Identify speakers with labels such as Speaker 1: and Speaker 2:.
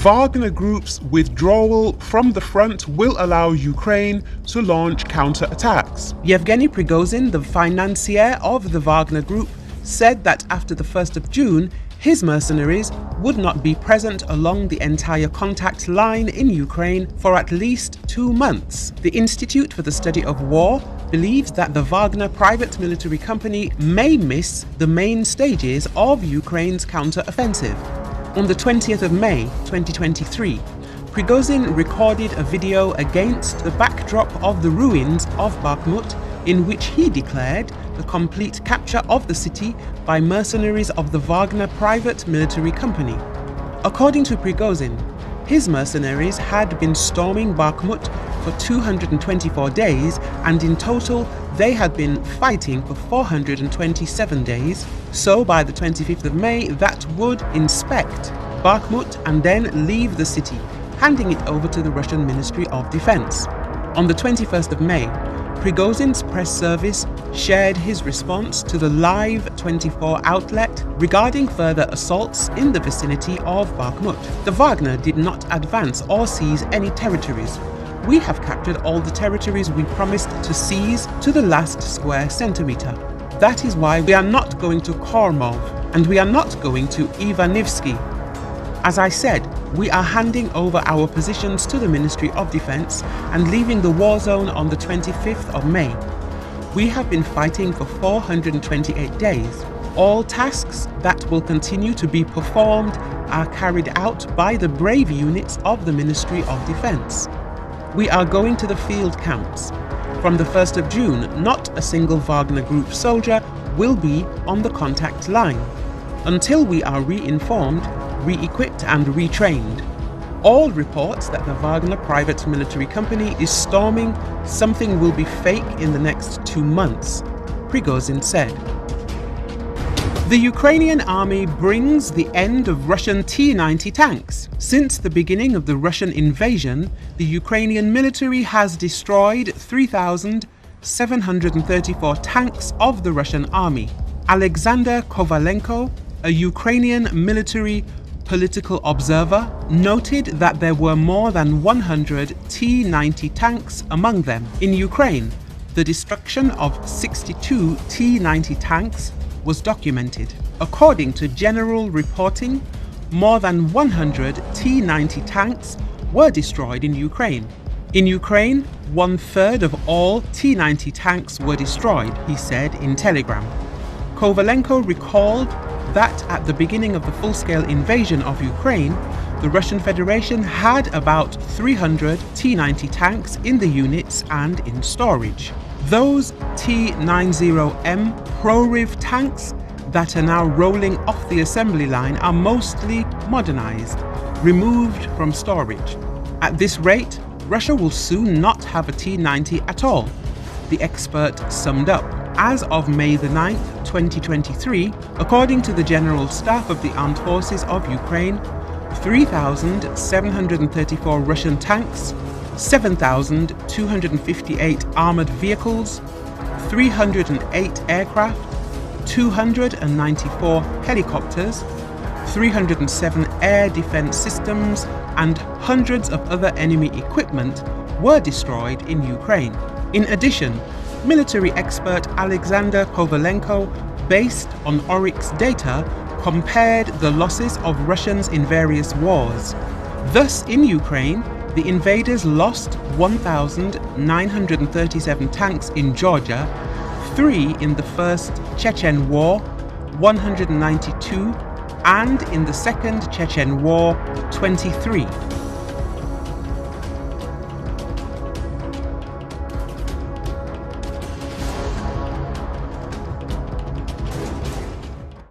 Speaker 1: Wagner Group's withdrawal from the front will allow Ukraine to launch counterattacks.
Speaker 2: Yevgeny Prigozhin, the financier of the Wagner Group, said that after the 1st of June, his mercenaries would not be present along the entire contact line in Ukraine for at least 2 months. The Institute for the Study of War believes that the Wagner private military company may miss the main stages of Ukraine's counter-offensive. On the 20th of May 2023, Prigozhin recorded a video against the backdrop of the ruins of Bakhmut, in which he declared the complete capture of the city by mercenaries of the Wagner private military company. According to Prigozhin, his mercenaries had been storming Bakhmut for 224 days, and in total they had been fighting for 427 days. So by the 25th of May, that would inspect Bakhmut and then leave the city, handing it over to the Russian Ministry of Defense. On the 21st of May, Prigozhin's press service shared his response to the Live 24 outlet regarding further assaults in the vicinity of Bakhmut. The Wagner did not advance or seize any territories. We have captured all the territories we promised to seize to the last square centimeter. That is why we are not going to Kormov and we are not going to Ivanivsky. As I said, we are handing over our positions to the Ministry of Defense and leaving the war zone on the 25th of May. We have been fighting for 428 days. All tasks that will continue to be performed are carried out by the brave units of the Ministry of Defense. We are going to the field camps. From the 1st of June, not a single Wagner Group soldier will be on the contact line until we are re-informed, re-equipped and retrained. All reports that the Wagner private military company is storming something will be fake in the next 2 months, Prigozhin said. The Ukrainian army brings the end of Russian T-90 tanks. Since the beginning of the Russian invasion, the Ukrainian military has destroyed 3,734 tanks of the Russian army. Alexander Kovalenko, a Ukrainian military political observer, noted that there were more than 100 T-90 tanks among them. In Ukraine, the destruction of 62 T-90 tanks was documented. According to general reporting, more than 100 T-90 tanks were destroyed in Ukraine. In Ukraine, 1/3 of all T-90 tanks were destroyed, he said in Telegram. Kovalenko recalled that at the beginning of the full-scale invasion of Ukraine, the Russian Federation had about 300 T-90 tanks in the units and in storage. Those T-90M Prorив tanks that are now rolling off the assembly line are mostly modernized, removed from storage. At this rate, Russia will soon not have a T-90 at all, the expert summed up. As of May the 9th, 2023, according to the General Staff of the Armed Forces of Ukraine, 3,734 Russian tanks, 7,258 armored vehicles, 308 aircraft, 294 helicopters, 307 air defense systems, and hundreds of other enemy equipment were destroyed in Ukraine. In addition, military expert Alexander Kovalenko, based on Oryx data, compared the losses of Russians in various wars. Thus, in Ukraine, the invaders lost 1,937 tanks in Georgia, 3 in the First Chechen War, 192, and in the Second Chechen War, 23.